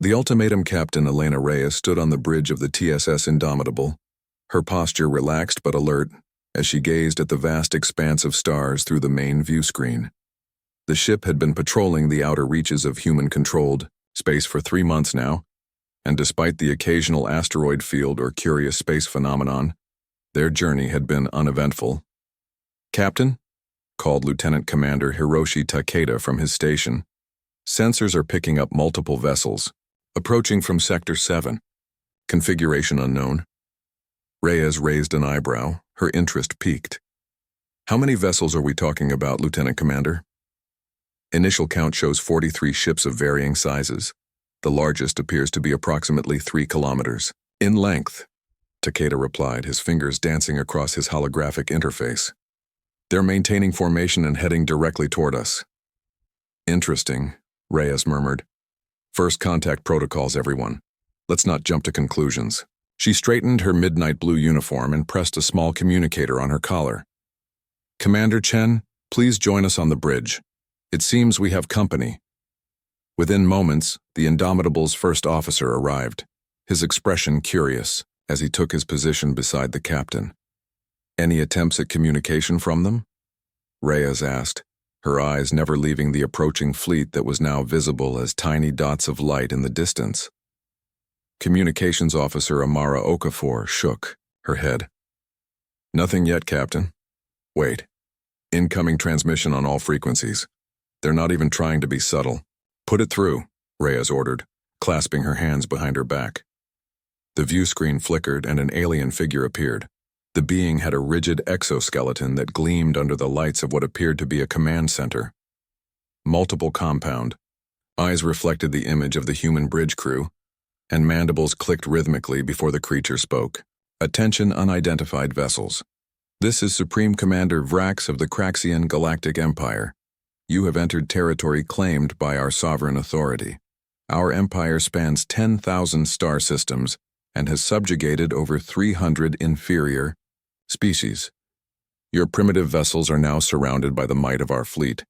The ultimatum Captain Elena Reyes stood on the bridge of the TSS Indomitable, her posture relaxed but alert as she gazed at the vast expanse of stars through the main view screen. The ship had been patrolling the outer reaches of human-controlled space for 3 months now, and despite the occasional asteroid field or curious space phenomenon, their journey had been uneventful. "Captain?" called Lieutenant Commander Hiroshi Takeda from his station. "Sensors are picking up multiple vessels, approaching from Sector 7. Configuration unknown." Reyes raised an eyebrow, her interest piqued. "How many vessels are we talking about, Lieutenant Commander?" "Initial count shows 43 ships of varying sizes. The largest appears to be approximately 3 kilometers in length," Takeda replied, his fingers dancing across his holographic interface. "They're maintaining formation and heading directly toward us." "Interesting," Reyes murmured. "First contact protocols, everyone. Let's not jump to conclusions." She straightened her midnight blue uniform and pressed a small communicator on her collar. "Commander Chen, please join us on the bridge. It seems we have company." Within moments, the Indomitable's first officer arrived, his expression curious as he took his position beside the captain. "Any attempts at communication from them?" Reyes asked, her eyes never leaving the approaching fleet that was now visible as tiny dots of light in the distance. Communications Officer Amara Okafor shook her head. "Nothing yet, Captain. Wait. Incoming transmission on all frequencies. They're not even trying to be subtle." "Put it through," Reyes ordered, clasping her hands behind her back. The view screen flickered and an alien figure appeared. The being had a rigid exoskeleton that gleamed under the lights of what appeared to be a command center. Multiple compound. Eyes reflected the image of the human bridge crew, and mandibles clicked rhythmically before the creature spoke. "Attention unidentified vessels. This is Supreme Commander Vrax of the Craxian Galactic Empire. You have entered territory claimed by our sovereign authority. Our empire spans 10,000 star systems and has subjugated over 300 inferior species. Your primitive vessels are now surrounded by the might of our fleet.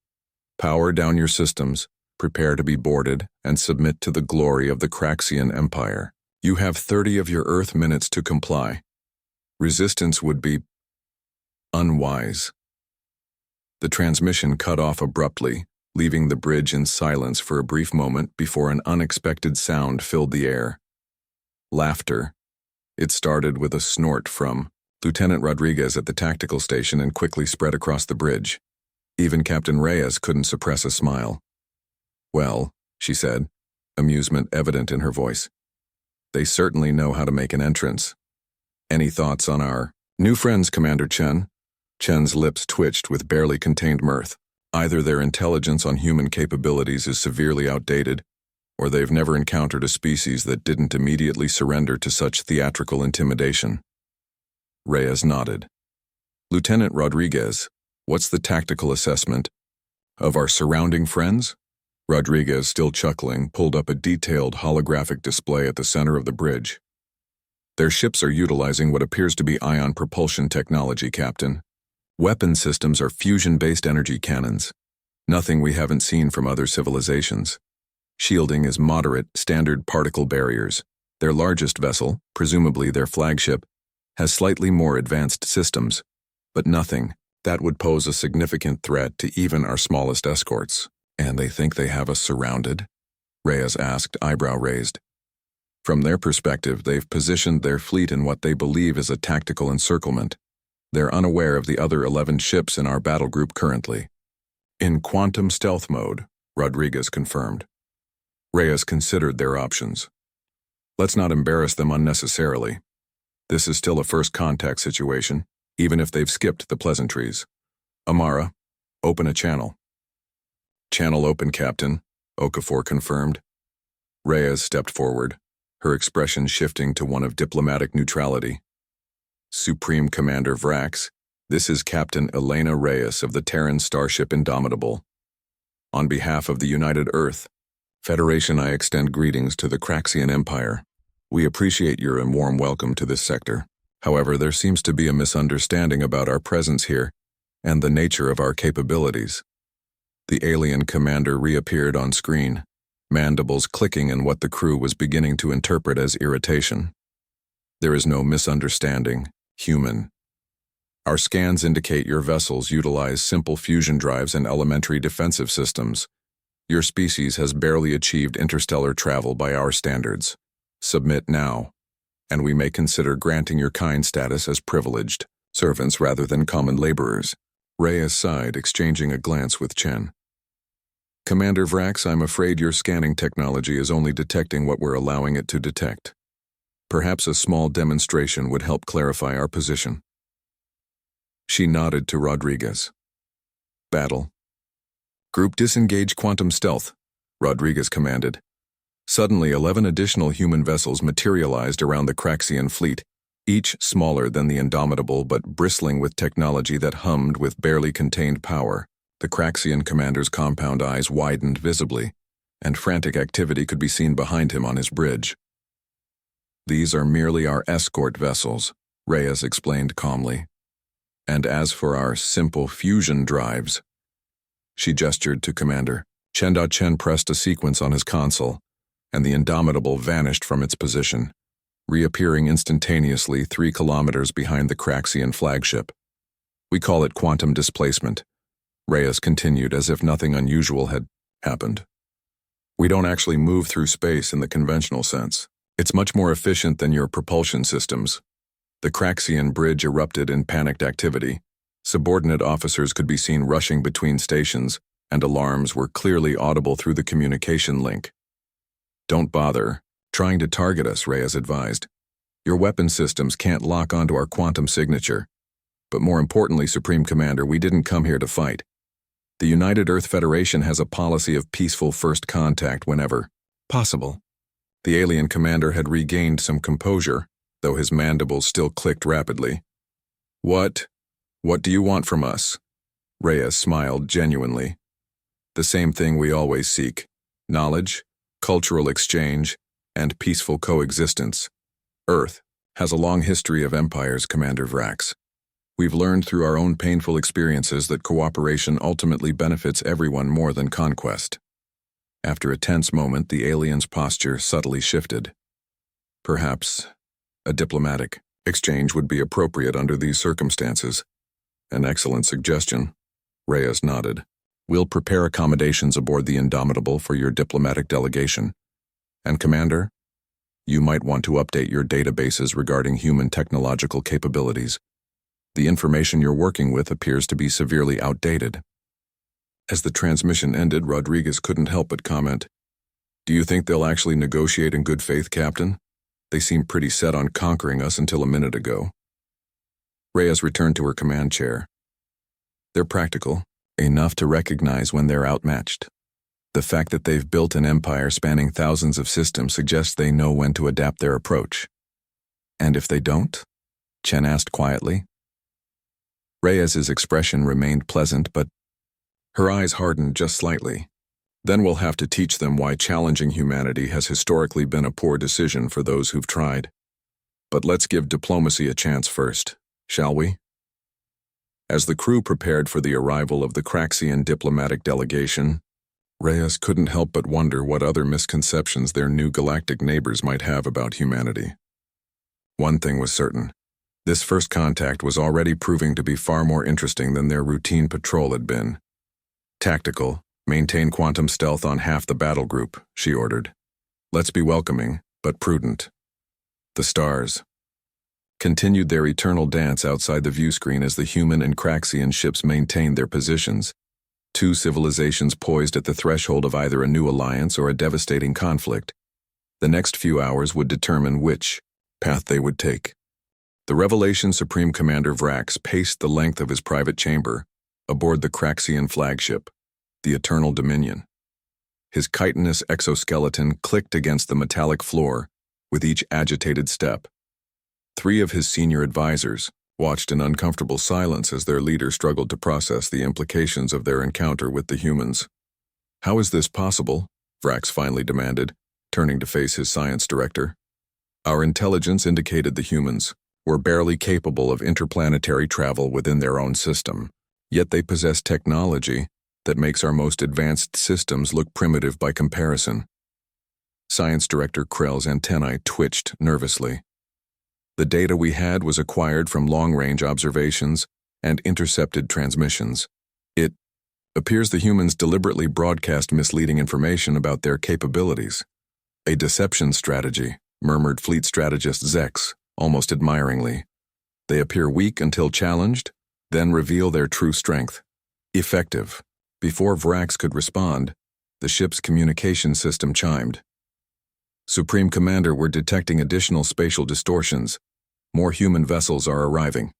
Power down your systems, prepare to be boarded, and submit to the glory of the Craxian Empire. You have 30 of your Earth minutes to comply. Resistance would be unwise." The transmission cut off abruptly, leaving the bridge in silence for a brief moment before an unexpected sound filled the air. Laughter. It started with a snort from Lieutenant Rodriguez at the tactical station and quickly spread across the bridge. Even Captain Reyes couldn't suppress a smile. "Well," she said, amusement evident in her voice. "They certainly know how to make an entrance. Any thoughts on our new friends, Commander Chen?" Chen's lips twitched with barely contained mirth. Either their intelligence on human capabilities is severely outdated, or they've never encountered a species that didn't immediately surrender to such theatrical intimidation. Reyes nodded. "Lieutenant Rodriguez, what's the tactical assessment of our surrounding friends?" Rodriguez, still chuckling, pulled up a detailed holographic display at the center of the bridge. "Their ships are utilizing what appears to be ion propulsion technology, Captain. Weapon systems are fusion-based energy cannons, nothing we haven't seen from other civilizations. Shielding is moderate, standard particle barriers. Their largest vessel, presumably their flagship, has slightly more advanced systems, but nothing that would pose a significant threat to even our smallest escorts." "And they think they have us surrounded?" Reyes asked, eyebrow raised. "From their perspective, they've positioned their fleet in what they believe is a tactical encirclement. They're unaware of the other 11 ships in our battle group currently." "In quantum stealth mode," Rodriguez confirmed. Reyes considered their options. "Let's not embarrass them unnecessarily. This is still a first contact situation, even if they've skipped the pleasantries. Amara, open a channel." "Channel open, Captain," Okafor confirmed. Reyes stepped forward, her expression shifting to one of diplomatic neutrality. "Supreme Commander Vrax, this is Captain Elena Reyes of the Terran starship Indomitable. On behalf of the United Earth Federation, I extend greetings to the Craxian Empire. We appreciate your warm welcome to this sector. However, there seems to be a misunderstanding about our presence here and the nature of our capabilities." The alien commander reappeared on screen, mandibles clicking in what the crew was beginning to interpret as irritation. There is no misunderstanding, human. Our scans indicate your vessels utilize simple fusion drives and elementary defensive systems. Your species has barely achieved interstellar travel by our standards. Submit now, and we may consider granting your kind status as privileged servants rather than common laborers. Reyes sighed, exchanging a glance with Chen. Commander Vrax, I'm afraid your scanning technology is only detecting what we're allowing it to detect. Perhaps a small demonstration would help clarify our position. She nodded to Rodriguez. Battle. Group disengage quantum stealth, Rodriguez commanded. Suddenly, 11 additional human vessels materialized around the Craxian fleet, each smaller than the Indomitable but bristling with technology that hummed with barely contained power. The Craxian commander's compound eyes widened visibly, and frantic activity could be seen behind him on his bridge. These are merely our escort vessels, Reyes explained calmly. And as for our simple fusion drives, she gestured to Commander. Chen pressed a sequence on his console, and the Indomitable vanished from its position, reappearing instantaneously 3 kilometers behind the Craxian flagship. We call it quantum displacement, Reyes continued as if nothing unusual had happened. We don't actually move through space in the conventional sense. It's much more efficient than your propulsion systems. The Craxian bridge erupted in panicked activity. Subordinate officers could be seen rushing between stations, and alarms were clearly audible through the communication link. Don't bother trying to target us, Reyes advised. Your weapon systems can't lock onto our quantum signature. But more importantly, Supreme Commander, we didn't come here to fight. The United Earth Federation has a policy of peaceful first contact whenever possible. The alien commander had regained some composure, though his mandibles still clicked rapidly. What do you want from us? Reyes smiled genuinely. The same thing we always seek: knowledge, cultural exchange, and peaceful coexistence. Earth has a long history of empires, Commander Vrax. We've learned through our own painful experiences that cooperation ultimately benefits everyone more than conquest. After a tense moment, the alien's posture subtly shifted. Perhaps a diplomatic exchange would be appropriate under these circumstances. An excellent suggestion. Reyes nodded. We'll prepare accommodations aboard the Indomitable for your diplomatic delegation. And Commander, you might want to update your databases regarding human technological capabilities. The information you're working with appears to be severely outdated. As the transmission ended, Rodriguez couldn't help but comment, "Do you think they'll actually negotiate in good faith, Captain? They seemed pretty set on conquering us until a minute ago." Reyes returned to her command chair. They're practical, enough to recognize when they're outmatched. The fact that they've built an empire spanning thousands of systems suggests they know when to adapt their approach. And if they don't? Chen asked quietly. Reyes's expression remained pleasant, but her eyes hardened just slightly. Then we'll have to teach them why challenging humanity has historically been a poor decision for those who've tried. But let's give diplomacy a chance first, shall we? As the crew prepared for the arrival of the Craxian diplomatic delegation, Reyes couldn't help but wonder what other misconceptions their new galactic neighbors might have about humanity. One thing was certain. This first contact was already proving to be far more interesting than their routine patrol had been. Tactical, maintain quantum stealth on half the battle group, she ordered. Let's be welcoming, but prudent. The stars continued their eternal dance outside the view screen as the human and Craxian ships maintained their positions. 2 civilizations poised at the threshold of either a new alliance or a devastating conflict. The next few hours would determine which path they would take. The Revelation Supreme Commander Vrax paced the length of his private chamber aboard the Craxian flagship, the Eternal Dominion. His chitinous exoskeleton clicked against the metallic floor with each agitated step. 3 of his senior advisors watched in uncomfortable silence as their leader struggled to process the implications of their encounter with the humans. How is this possible? Vrax finally demanded, turning to face his science director. Our intelligence indicated the humans were barely capable of interplanetary travel within their own system, yet they possess technology that makes our most advanced systems look primitive by comparison. Science Director Krell's antennae twitched nervously. The data we had was acquired from long-range observations and intercepted transmissions. It appears the humans deliberately broadcast misleading information about their capabilities. A deception strategy, murmured Fleet Strategist Zex, almost admiringly. They appear weak until challenged, then reveal their true strength. Effective. Before Vrax could respond, the ship's communication system chimed. Supreme Commander, we're detecting additional spatial distortions. More human vessels are arriving.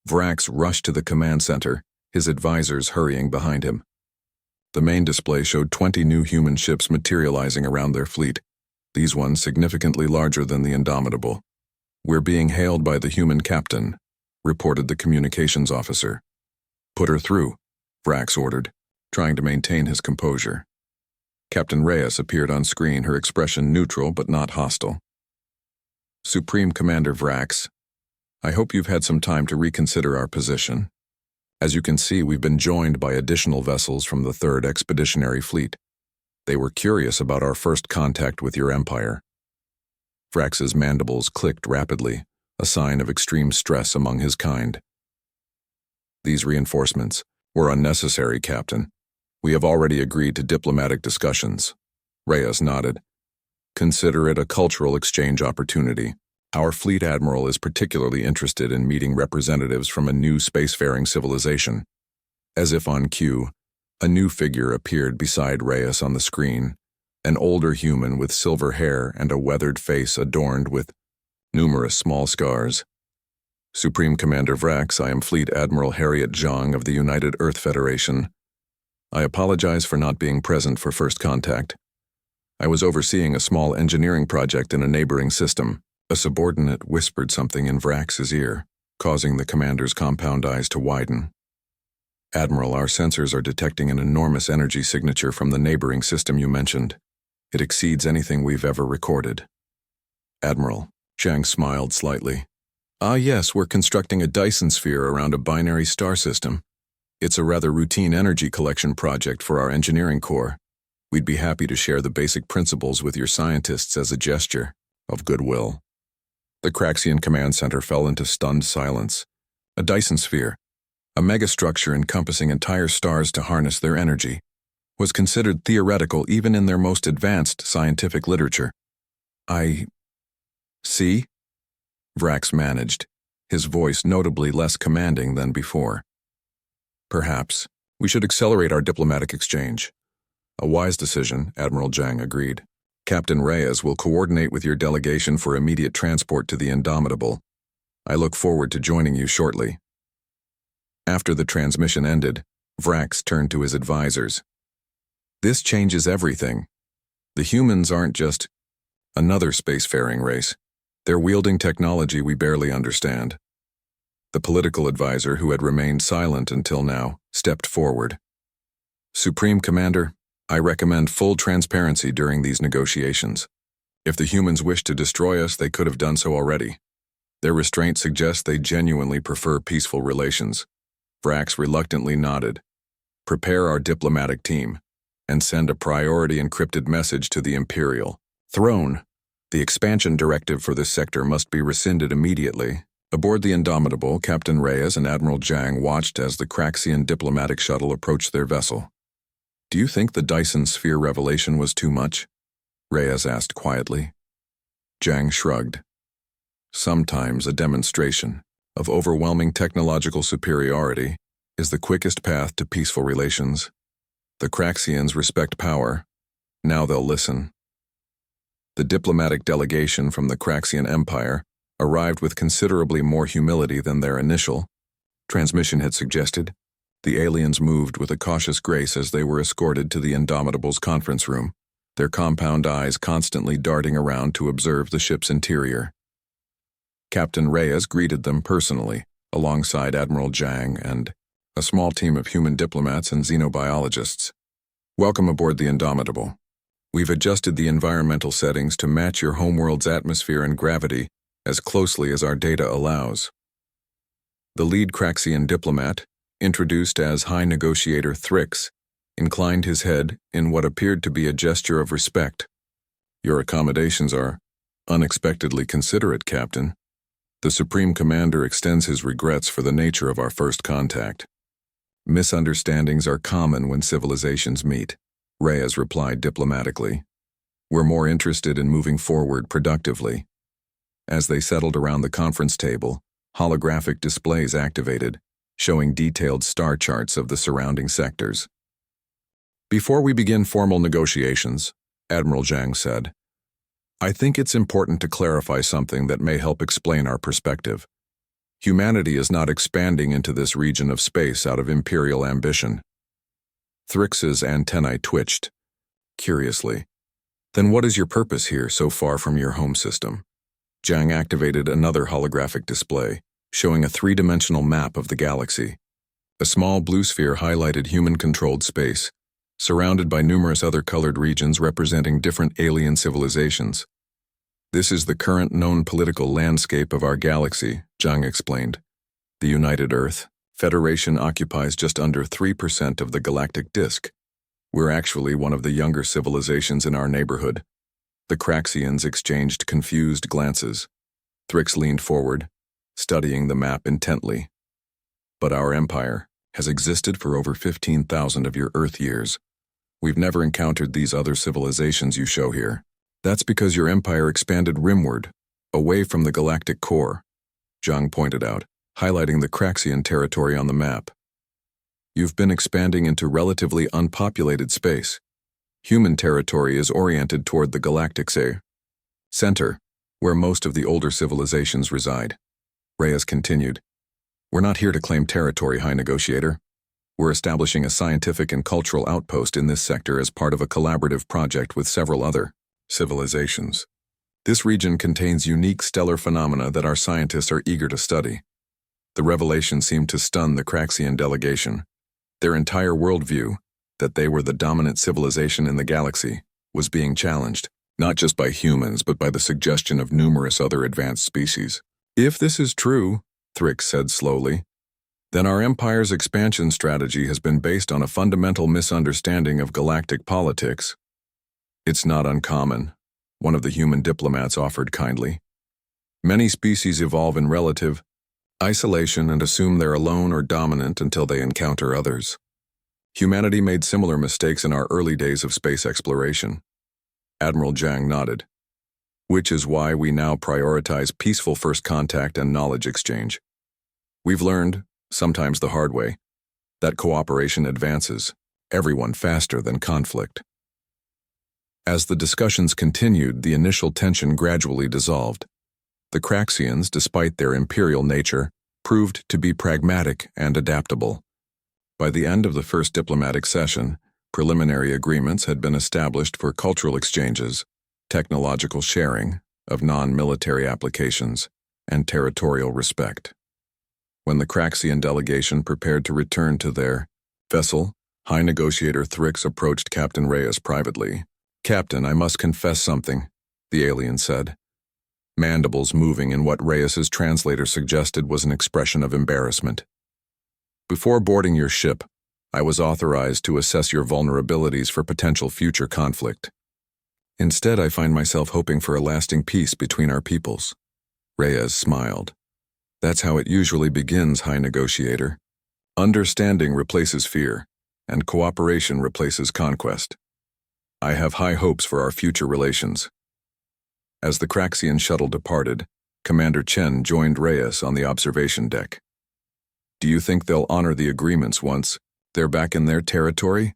Vrax rushed to the command center, his advisors hurrying behind him. The main display showed 20 new human ships materializing around their fleet, these ones significantly larger than the Indomitable. We're being hailed by the human captain, reported the communications officer. Put her through, Vrax ordered, trying to maintain his composure. Captain Reyes appeared on screen, her expression neutral but not hostile. Supreme Commander Vrax, I hope you've had some time to reconsider our position. As you can see, we've been joined by additional vessels from the 3rd Expeditionary Fleet. They were curious about our first contact with your empire. Vrax's mandibles clicked rapidly, a sign of extreme stress among his kind. These reinforcements were unnecessary, Captain. We have already agreed to diplomatic discussions. Reyes nodded. Consider it a cultural exchange opportunity. Our fleet admiral is particularly interested in meeting representatives from a new spacefaring civilization. As if on cue, a new figure appeared beside Reyes on the screen, an older human with silver hair and a weathered face adorned with numerous small scars. Supreme Commander Vrax, I am Fleet Admiral Harriet Zhang of the United Earth Federation. I apologize for not being present for first contact. I was overseeing a small engineering project in a neighboring system. A subordinate whispered something in Vrax's ear, causing the commander's compound eyes to widen. Admiral, our sensors are detecting an enormous energy signature from the neighboring system you mentioned. It exceeds anything we've ever recorded. Admiral, Zhang smiled slightly. Ah yes, we're constructing a Dyson sphere around a binary star system. It's a rather routine energy collection project for our engineering corps. We'd be happy to share the basic principles with your scientists as a gesture of goodwill. The Craxian Command Center fell into stunned silence. A Dyson sphere, a megastructure encompassing entire stars to harness their energy, was considered theoretical even in their most advanced scientific literature. I see? Vrax managed, his voice notably less commanding than before. Perhaps we should accelerate our diplomatic exchange. A wise decision, Admiral Zhang agreed. Captain Reyes will coordinate with your delegation for immediate transport to the Indomitable. I look forward to joining you shortly. After the transmission ended, Vrax turned to his advisors. This changes everything. The humans aren't just another spacefaring race. They're wielding technology we barely understand. The political advisor, who had remained silent until now, stepped forward. Supreme Commander, I recommend full transparency during these negotiations. If the humans wish to destroy us, they could have done so already. Their restraint suggests they genuinely prefer peaceful relations. Vrax reluctantly nodded. Prepare our diplomatic team, and send a priority encrypted message to the Imperial Throne. The expansion directive for this sector must be rescinded immediately. Aboard the Indomitable, Captain Reyes and Admiral Zhang watched as the Craxian diplomatic shuttle approached their vessel. Do you think the Dyson sphere revelation was too much? Reyes asked quietly. Zhang shrugged. Sometimes a demonstration of overwhelming technological superiority is the quickest path to peaceful relations. The Craxians respect power. Now they'll listen. The diplomatic delegation from the Craxian Empire arrived with considerably more humility than their initial transmission had suggested. The aliens moved with a cautious grace as they were escorted to the Indomitable's conference room, their compound eyes constantly darting around to observe the ship's interior. Captain Reyes greeted them personally, alongside Admiral Zhang and a small team of human diplomats and xenobiologists. Welcome aboard the Indomitable. We've adjusted the environmental settings to match your homeworld's atmosphere and gravity as closely as our data allows. The lead Craxian diplomat, introduced as High Negotiator Thrix, inclined his head in what appeared to be a gesture of respect. Your accommodations are unexpectedly considerate, Captain. The Supreme Commander extends his regrets for the nature of our first contact. Misunderstandings are common when civilizations meet, Reyes replied diplomatically. We're more interested in moving forward productively. As they settled around the conference table, holographic displays activated, showing detailed star charts of the surrounding sectors. Before we begin formal negotiations, Admiral Zhang said, I think it's important to clarify something that may help explain our perspective. Humanity is not expanding into this region of space out of imperial ambition. Thrix's antennae twitched, curiously. Then what is your purpose here so far from your home system? Zhang activated another holographic display, showing a three-dimensional map of the galaxy. A small blue sphere highlighted human-controlled space, surrounded by numerous other colored regions representing different alien civilizations. This is the current known political landscape of our galaxy, Zhang explained. The United Earth Federation occupies just under 3% of the galactic disk. We're actually one of the younger civilizations in our neighborhood. The Craxians exchanged confused glances. Thrix leaned forward, studying the map intently. But our empire has existed for over 15,000 of your Earth years. We've never encountered these other civilizations you show here. That's because your empire expanded rimward, away from the galactic core, Zhang pointed out, highlighting the Craxian territory on the map. You've been expanding into relatively unpopulated space. Human territory is oriented toward the galactic center, where most of the older civilizations reside. Reyes continued, We're not here to claim territory, High Negotiator. We're establishing a scientific and cultural outpost in this sector as part of a collaborative project with several other civilizations. This region contains unique stellar phenomena that our scientists are eager to study. The revelation seemed to stun the Craxian delegation. Their entire worldview, that they were the dominant civilization in the galaxy, was being challenged, not just by humans but by the suggestion of numerous other advanced species. If this is true, Thrix said slowly, then our empire's expansion strategy has been based on a fundamental misunderstanding of galactic politics. It's not uncommon, one of the human diplomats offered kindly. Many species evolve in relative isolation and assume they're alone or dominant until they encounter others. Humanity made similar mistakes in our early days of space exploration. Admiral Zhang nodded. Which is why we now prioritize peaceful first contact and knowledge exchange. We've learned, sometimes the hard way, that cooperation advances everyone faster than conflict. As the discussions continued, the initial tension gradually dissolved. The Craxians, despite their imperial nature, proved to be pragmatic and adaptable. By the end of the first diplomatic session, preliminary agreements had been established for cultural exchanges, technological sharing of non-military applications, and territorial respect. When the Craxian delegation prepared to return to their vessel, High Negotiator Thrix approached Captain Reyes privately. Captain, I must confess something, the alien said, mandibles moving in what Reyes's translator suggested was an expression of embarrassment. Before boarding your ship, I was authorized to assess your vulnerabilities for potential future conflict. Instead, I find myself hoping for a lasting peace between our peoples. Reyes smiled. That's how it usually begins, High Negotiator. Understanding replaces fear, and cooperation replaces conquest. I have high hopes for our future relations. As the Craxian shuttle departed, Commander Chen joined Reyes on the observation deck. Do you think they'll honor the agreements once they're back in their territory?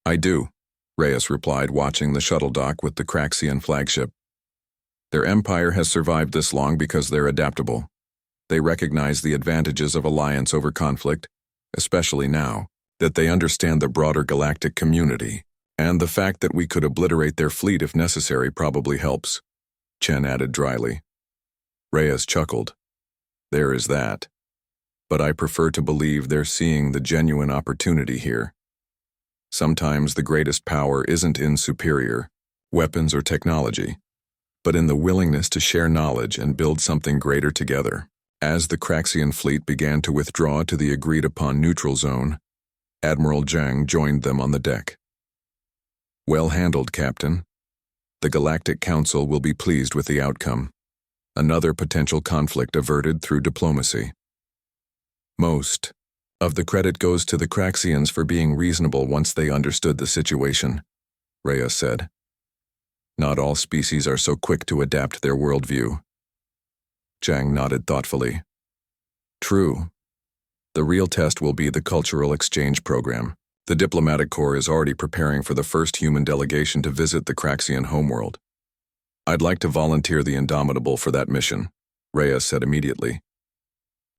I do, Reyes replied, watching the shuttle dock with the Craxian flagship. Their empire has survived this long because they're adaptable. They recognize the advantages of alliance over conflict, especially now that they understand the broader galactic community, and the fact that we could obliterate their fleet if necessary probably helps, Chen added dryly. Reyes chuckled. There is that. But I prefer to believe they're seeing the genuine opportunity here. Sometimes the greatest power isn't in superior weapons or technology, but in the willingness to share knowledge and build something greater together. As the Craxian fleet began to withdraw to the agreed-upon neutral zone, Admiral Zhang joined them on the deck. Well handled, Captain. The Galactic Council will be pleased with the outcome. Another potential conflict averted through diplomacy. Most of the credit goes to the Craxians for being reasonable once they understood the situation, Rhea said. Not all species are so quick to adapt their worldview. Zhang nodded thoughtfully. True. The real test will be the cultural exchange program. The diplomatic corps is already preparing for the first human delegation to visit the Craxian homeworld. I'd like to volunteer the Indomitable for that mission, Rhea said immediately.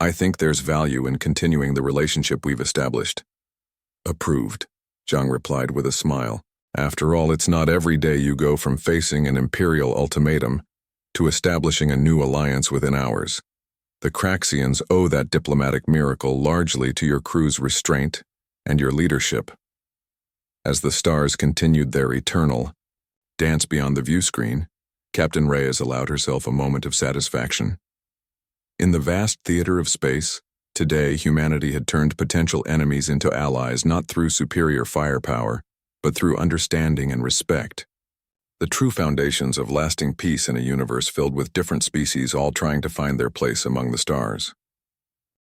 I think there's value in continuing the relationship we've established. Approved, Zhang replied with a smile. After all, it's not every day you go from facing an imperial ultimatum to establishing a new alliance within hours. The Craxians owe that diplomatic miracle largely to your crew's restraint and your leadership. As the stars continued their eternal dance beyond the view screen, Captain Reyes allowed herself a moment of satisfaction. In the vast theater of space, today humanity had turned potential enemies into allies not through superior firepower, but through understanding and respect. The true foundations of lasting peace in a universe filled with different species all trying to find their place among the stars.